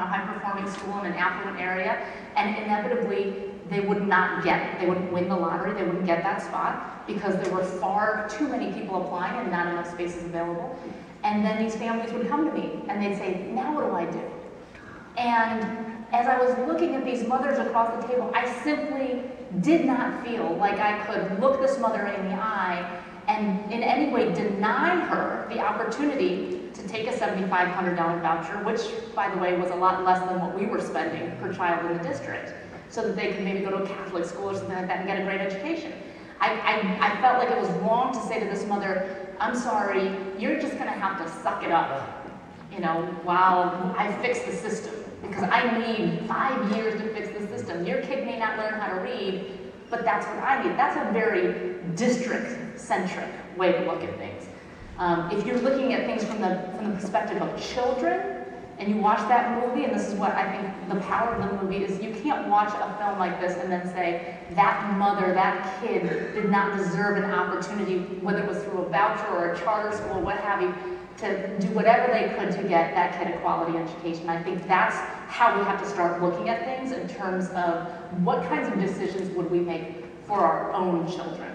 a high-performing school in an affluent area, and inevitably they would not get, they wouldn't win the lottery, they wouldn't get that spot because there were far too many people applying and not enough spaces available. And then these families would come to me and they'd say, now what do I do? And as I was looking at these mothers across the table, I simply did not feel like I could look this mother in the eye and in any way deny her the opportunity to take a $7,500 voucher, which, by the way, was a lot less than what we were spending per child in the district, so that they could maybe go to a Catholic school or something like that and get a great education. I felt like it was wrong to say to this mother, I'm sorry, you're just gonna have to suck it up, while I fix the system, because I need 5 years to fix the system. Your kid may not learn how to read, but that's what I need. That's a very district-centric way to look at things. If you're looking at things from the perspective of children, and you watch that movie, and this is what I think the power of the movie is, you can't watch a film like this and then say, that mother, that kid did not deserve an opportunity, whether it was through a voucher or a charter school, what have you, to do whatever they could to get that kid a quality education. I think that's how we have to start looking at things in terms of what kinds of decisions would we make for our own children.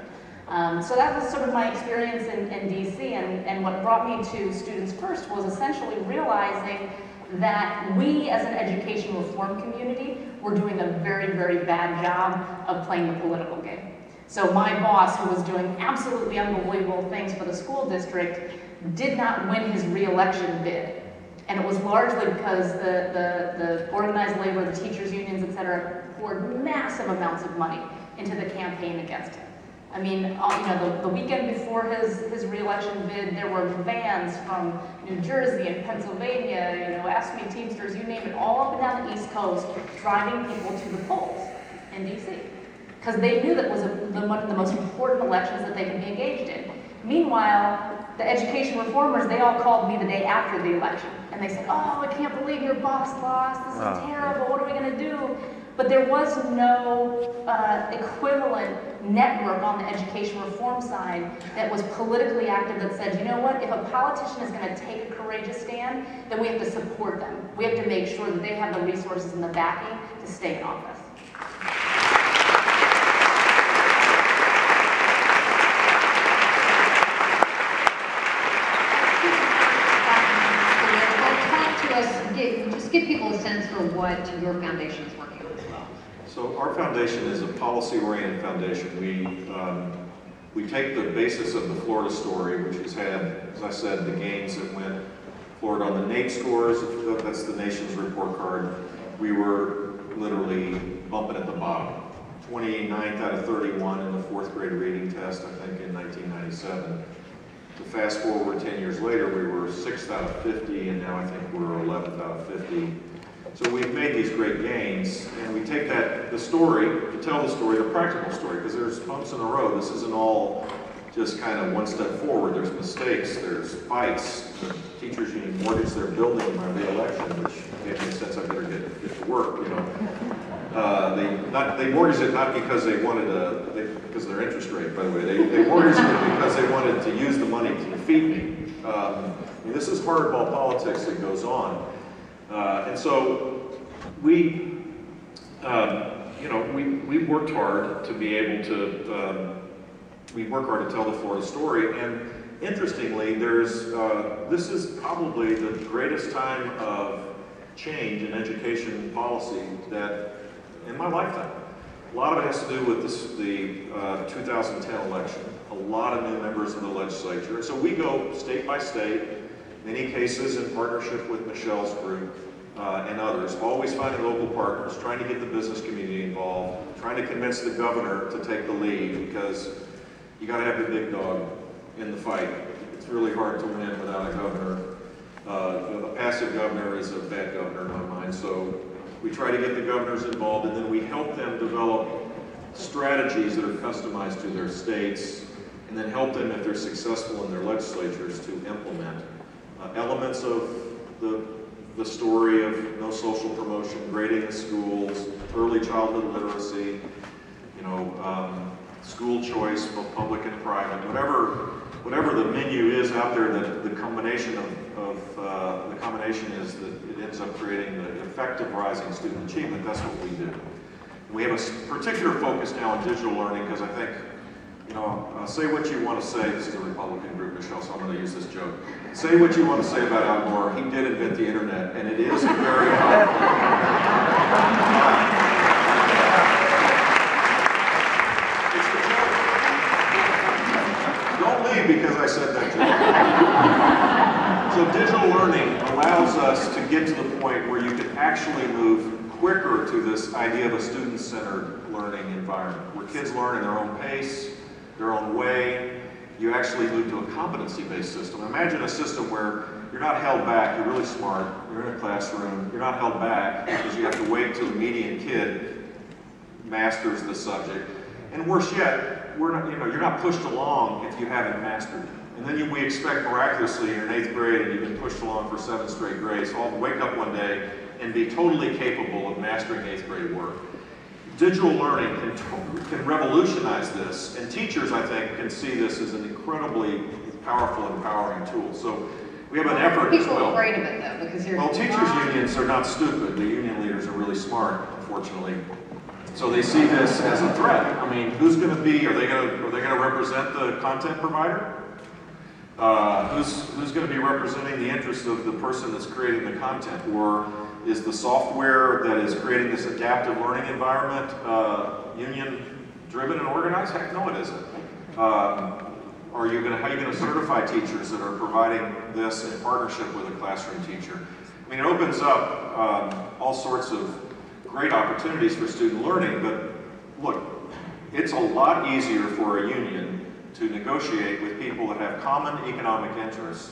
So that was sort of my experience in DC, and what brought me to Students First was essentially realizing that we as an education reform community were doing a very, very bad job of playing the political game. So my boss, who was doing absolutely unbelievable things for the school district, did not win his re-election bid. And it was largely because the organized labor, the teachers' unions, et cetera, poured massive amounts of money into the campaign against him. I mean, the weekend before his re-election bid, there were vans from New Jersey and Pennsylvania, Ask Me Teamsters, you name it, all up and down the East Coast, driving people to the polls in DC. Because they knew that was one of the most important elections that they could be engaged in. Meanwhile, the education reformers, they all called me the day after the election. And they said, oh, I can't believe your boss lost, this is terrible, what are we gonna do? But there was no equivalent network on the education reform side that was politically active that said, you know what, if a politician is going to take a courageous stand, then we have to support them. We have to make sure that they have the resources and the backing to stay in office. Just give people a sense for what your foundation is working on as well. So our foundation is a policy-oriented foundation. We take the basis of the Florida story, which has had, as I said, the gains that went Florida on the NAEP scores, that's the nation's report card. We were literally bumping at the bottom. 29th out of 31 in the 4th grade reading test, I think, in 1997. To fast forward 10 years later, we were 6th out of 50, and now I think we're 11th out of 50. So we've made these great gains, and we take the story, to tell the story, the practical story, because there's bumps in the road. This isn't all just kind of one step forward. There's mistakes, there's fights. The teachers union mortgaged their building in my re-election, which made me sense I better get to work, They mortgaged it not because they wanted because of their interest rate, by the way. They mortgaged it because they wanted to use the money to defeat me. This is hardball politics that goes on. And so we worked hard to be able to, we work hard to tell the Florida story. And interestingly, this is probably the greatest time of change in education policy that in my lifetime. A lot of it has to do with the 2010 election. A lot of new members of the legislature. And so we go state by state, many cases in partnership with Michelle's group and others, always finding local partners, trying to get the business community involved, trying to convince the governor to take the lead, because you got to have the big dog in the fight. It's really hard to win without a governor. A passive governor is a bad governor in my mind. So we try to get the governors involved, and then we help them develop strategies that are customized to their states, and then help them, if they're successful in their legislatures, to implement elements of the story of no social promotion, grading in schools, early childhood literacy, school choice, both public and private, whatever the menu is out there, that the combination of of the combination is that it ends up creating the effect of rising student achievement. That's what we do. We have a particular focus now on digital learning because I think, you know, say what you want to say. This is a Republican group, Michelle, so I'm going to use this joke. Say what you want to say about Al Gore. He did invent the internet, and it is a very powerful. Don't leave because I said that joke. So digital learning allows us to get to the point where you can actually move quicker to this idea of a student-centered learning environment, where kids learn in their own pace, their own way. You actually move to a competency-based system. Imagine a system where you're not held back, you're really smart, you're in a classroom, you're not held back because you have to wait till the median kid masters the subject. And worse yet, you're not pushed along if you haven't mastered it. And then we expect miraculously you're in 8th grade and you've been pushed along for 7 straight grades, so I'll wake up one day and be totally capable of mastering 8th grade work. Digital learning can revolutionize this, and teachers, I think, can see this as an incredibly powerful, empowering tool. So we have an effort as well. People are afraid of it, though, because well, teachers' unions are not stupid. The union leaders are really smart, unfortunately. So they see this as a threat. I mean, who's going to be? Are they going to represent the content provider? Who's going to be representing the interests of the person that's creating the content? Or is the software that is creating this adaptive learning environment union-driven and organized? Heck, no, it isn't. How are you going to certify teachers that are providing this in partnership with a classroom teacher? I mean, it opens up all sorts of great opportunities for student learning, but look, it's a lot easier for a union to negotiate with people that have common economic interests.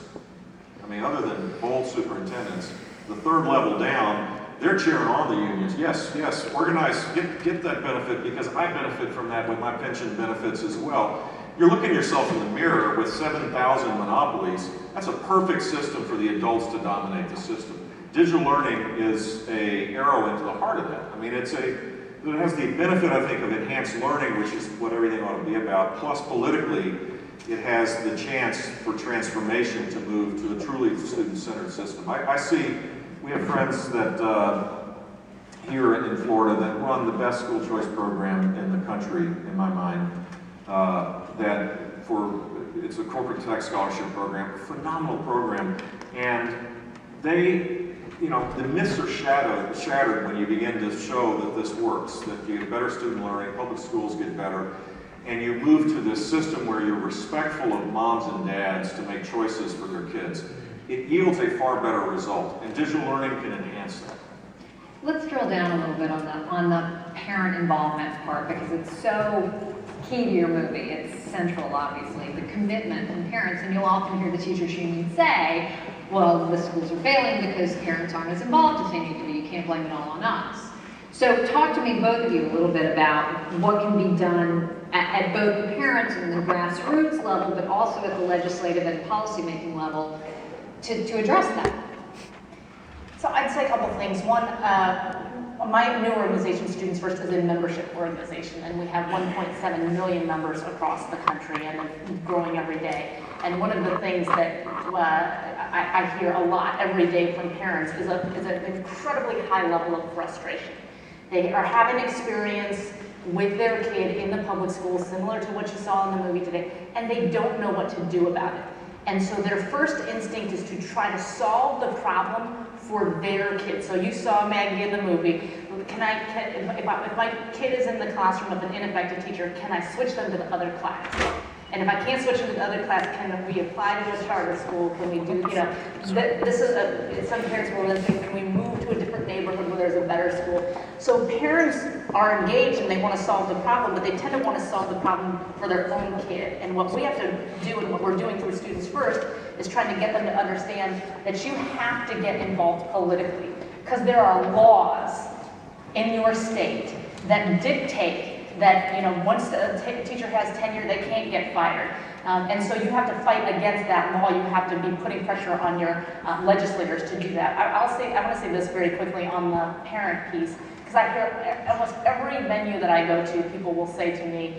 I mean, other than bold superintendents, the third level down, they're cheering on the unions. Yes, yes, organize, get that benefit because I benefit from that with my pension benefits as well. You're looking yourself in the mirror with 7,000 monopolies. That's a perfect system for the adults to dominate the system. Digital learning is an arrow into the heart of that. I mean, it has the benefit, I think, of enhanced learning, which is what everything ought to be about, plus politically, it has the chance for transformation to move to a truly student-centered system. I see, we have friends that here in Florida that run the best school choice program in the country, in my mind, it's a corporate tech scholarship program, phenomenal program, and they, you know, the myths are shattered when you begin to show that this works, that you get better student learning, public schools get better, and you move to this system where you're respectful of moms and dads to make choices for their kids. It yields a far better result, and digital learning can enhance that. Let's drill down a little bit on the parent involvement part, because it's so key to your movie. It's central, obviously, the commitment from parents, and you'll often hear the teachers union say, well, the schools are failing because parents aren't as involved as they need to be. You can't blame it all on us. So talk to me, both of you, a little bit about what can be done at both the parents and the grassroots level, but also at the legislative and policymaking level to address that. So I'd say a couple things. One, my new organization, Students First, is a membership organization, and we have 1.7 million members across the country, and it's growing every day. And one of the things that I hear a lot every day from parents is an incredibly high level of frustration. They are having experience with their kid in the public schools, similar to what you saw in the movie today, and they don't know what to do about it. And so their first instinct is to try to solve the problem for their kids. So you saw Maggie in the movie. If my kid is in the classroom with an ineffective teacher, can I switch them to the other class? And if I can't switch them to the other class, can we apply to a charter school? Can we do, this is some parents will then think, can we move to a different neighborhood where there's a better school? So parents are engaged and they want to solve the problem, but they tend to want to solve the problem for their own kid. And what we have to do, and what we're doing through Students First, is trying to get them to understand that you have to get involved politically. Because there are laws in your state that dictate that, once a teacher has tenure, they can't get fired. And so you have to fight against that law. You have to be putting pressure on your legislators to do that. I want to say this very quickly on the parent piece, because I hear almost every venue that I go to, people will say to me,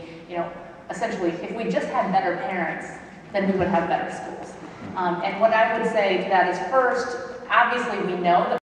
essentially, if we just had better parents, then we would have better schools. And what I would say to that is first, obviously we know that